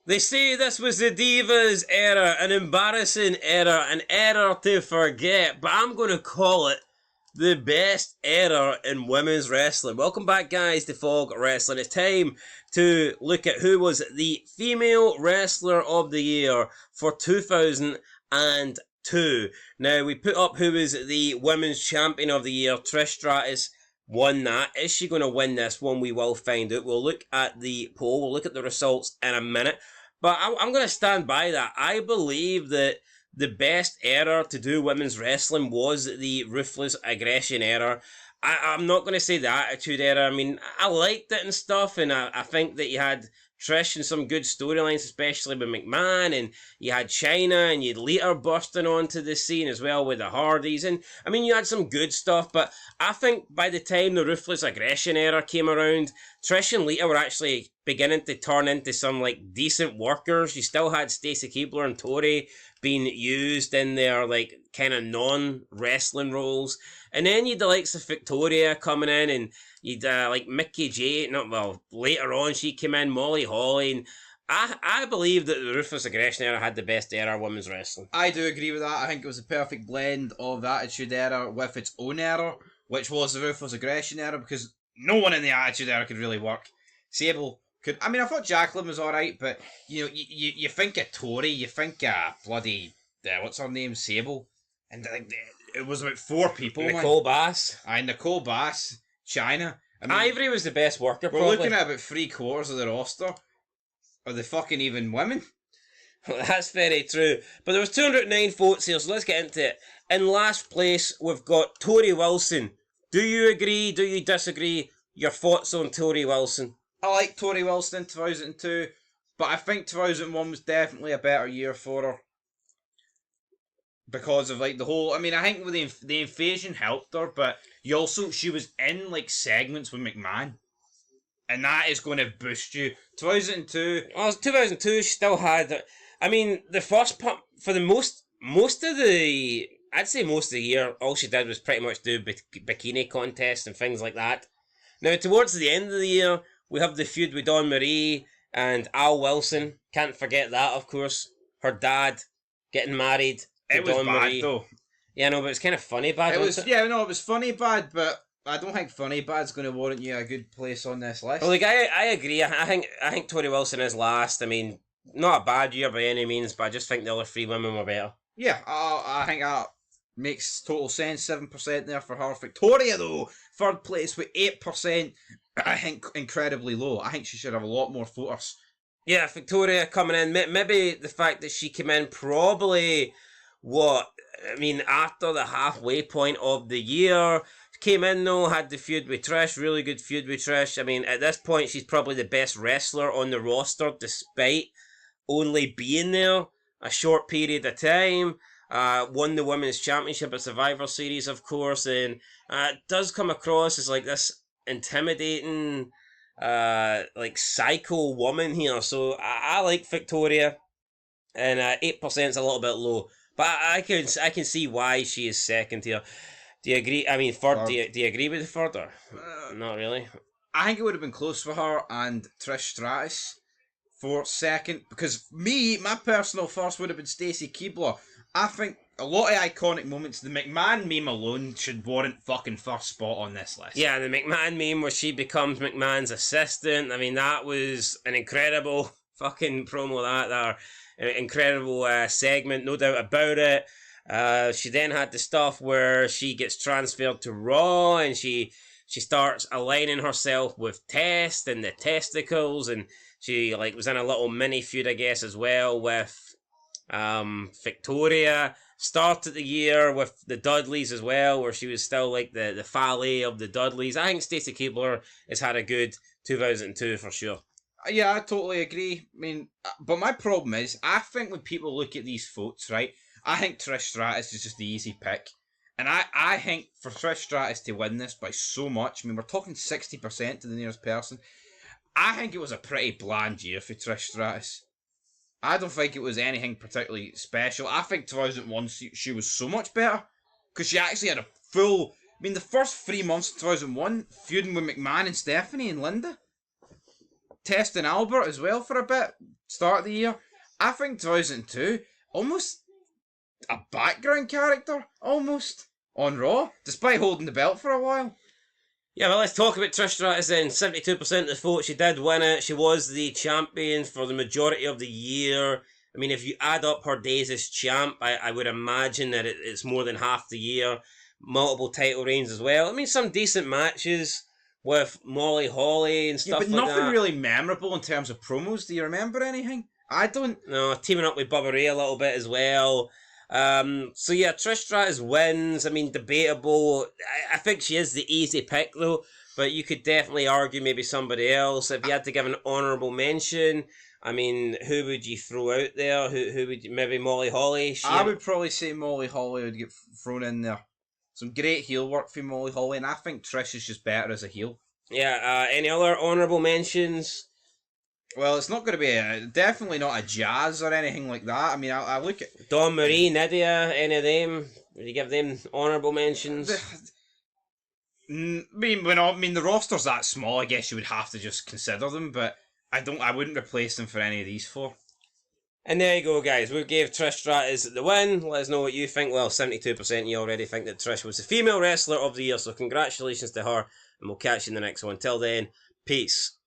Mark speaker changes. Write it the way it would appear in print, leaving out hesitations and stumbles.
Speaker 1: They say this was the Divas era, an embarrassing era, an era to forget, but I'm going to call it the best era in women's wrestling. Welcome back, guys, to Fog Wrestling. It's time to look at who was the female wrestler of the year for 2002. Now, we put up who was the women's champion of the year. Trish Stratus won that. Is she going to win this one? We will find out. We'll look at the poll. We'll look at the results in a minute. But I'm going to stand by that. I believe that the best era to do women's wrestling was the Ruthless Aggression era. I'm not going to say the Attitude era. I mean, I liked it and stuff, and I think that you had Trish and some good storylines, especially with McMahon, and you had Chyna, and you had Lita bursting onto the scene as well with the Hardys, and I mean, you had some good stuff, but I think by the time the Ruthless Aggression era came around, Trish and Lita were actually beginning to turn into some, like, decent workers. You still had Stacy Keibler and Tori being used in their, like, kind of non-wrestling roles. And then you'd the likes of Victoria coming in, and you'd, like, Mickie J, later on she came in, Molly Holly, and I believe that the Ruthless Aggression era had the best era of women's wrestling.
Speaker 2: I do agree with that. I think it was a perfect blend of the Attitude Era with its own era, which was the Ruthless Aggression era, because no one in the Attitude Era could really work. Sable could. I mean, I thought Jacqueline was alright, but you know, you think of Tori, you think of bloody what's her name, Sable, and it was about 4 people.
Speaker 1: Nicole Bass.
Speaker 2: Nicole Bass, Chyna. I mean,
Speaker 1: Ivory was the best worker.
Speaker 2: We're
Speaker 1: probably
Speaker 2: looking at about 3/4 of the roster. Are they fucking even women?
Speaker 1: That's very true. But there was 209 votes here, so let's get into it. In last place, we've got Tori Wilson. Do you agree? Do you disagree? Your thoughts on Tori Wilson?
Speaker 2: I like Tori Wilson in 2002, but I think 2001 was definitely a better year for her. Because of, like, the whole... I mean, I think with the invasion helped her, but she was in, like, segments with McMahon. And that is going to boost you. 2002...
Speaker 1: Well, 2002, she still had... I mean, the first part, for the most of the... I'd say most of the year, all she did was pretty much do bikini contests and things like that. Now, towards the end of the year, we have the feud with Dawn Marie and Al Wilson. Can't forget that, of course. Her dad getting married to
Speaker 2: It was
Speaker 1: Dawn
Speaker 2: bad,
Speaker 1: Marie.
Speaker 2: though.
Speaker 1: Yeah, no, but it's kind of funny bad, wasn't it?
Speaker 2: Yeah, no, it was funny bad, but I don't think funny bad's going to warrant you a good place on this list.
Speaker 1: Well, like, I agree. I think Tori Wilson is last. I mean, not a bad year by any means, but I just think the other 3 women were better.
Speaker 2: Yeah, I think that makes total sense. 7% there for her. Victoria, though, 3rd place with 8%. I think incredibly low. I think she should have a lot more voters.
Speaker 1: Yeah, Victoria coming in. Maybe the fact that she came in probably, after the halfway point of the year. Came in though, had the feud with Trish, really good feud with Trish. I mean, at this point, she's probably the best wrestler on the roster, despite only being there a short period of time. Won the Women's Championship at Survivor Series, of course, and does come across as like this intimidating, like psycho woman here. So I like Victoria, and 8% is a little bit low, but I can see why she is second here. Do you agree? I mean, third. Do you agree with the third, or not really?
Speaker 2: I think it would have been close for her and Trish Stratus for second, because my personal first would have been Stacy Keibler. I think a lot of iconic moments. The McMahon meme alone should warrant fucking first spot on this list.
Speaker 1: Yeah, the McMahon meme where she becomes McMahon's assistant. I mean, that was an incredible fucking promo. That incredible segment, no doubt about it. She then had the stuff where she gets transferred to Raw, and she starts aligning herself with Test and the Testicles, and she was in a little mini feud, I guess, as well with Victoria. Started the year with the Dudleys as well, where she was still like the Fale of the Dudleys. I think Stacy Keibler has had a good 2002 for sure.
Speaker 2: Yeah, I totally agree. I mean, but my problem is, I think when people look at these votes, right, I think Trish Stratus is just the easy pick. And I think for Trish Stratus to win this by so much, I mean, we're talking 60% to the nearest person. I think it was a pretty bland year for Trish Stratus. I don't think it was anything particularly special. I think 2001, she was so much better. Because she actually had a full... I mean, the first 3 months of 2001, feuding with McMahon and Stephanie and Linda. testing Albert as well for a bit, start of the year. I think 2002, almost a background character, almost, on Raw, despite holding the belt for a while.
Speaker 1: Yeah, well, let's talk about Trish Stratus then. 72% of the vote, she did win it. She was the champion for the majority of the year. I mean, if you add up her days as champ, I would imagine that it's more than half the year. Multiple title reigns as well. I mean, some decent matches with Molly Holly and stuff like that.
Speaker 2: Yeah, but nothing really memorable in terms of promos. Do you remember anything? I don't.
Speaker 1: No, teaming up with Bubba Ray a little bit as well. So yeah, Trish Stratus wins. I mean, debatable. I think she is the easy pick though, but you could definitely argue maybe somebody else. If you had to give an honourable mention, I mean, who would you throw out there? Who would you, maybe Molly Holly?
Speaker 2: I would probably say Molly Holly would get thrown in there. Some great heel work for Molly Holly, and I think Trish is just better as a heel.
Speaker 1: Yeah, any other honourable mentions?
Speaker 2: Well, it's not going to be definitely not a Jazz or anything like that. I mean, I look at
Speaker 1: Dawn Marie, Nydia, any of them? Would you give them honourable mentions?
Speaker 2: I mean, the roster's that small. I guess you would have to just consider them, but I wouldn't replace them for any of these four.
Speaker 1: And there you go, guys. We gave Trish Stratus the win. Let us know what you think. Well, 72% you already think that Trish was the female wrestler of the year, so congratulations to her, and we'll catch you in the next one. Till then, peace.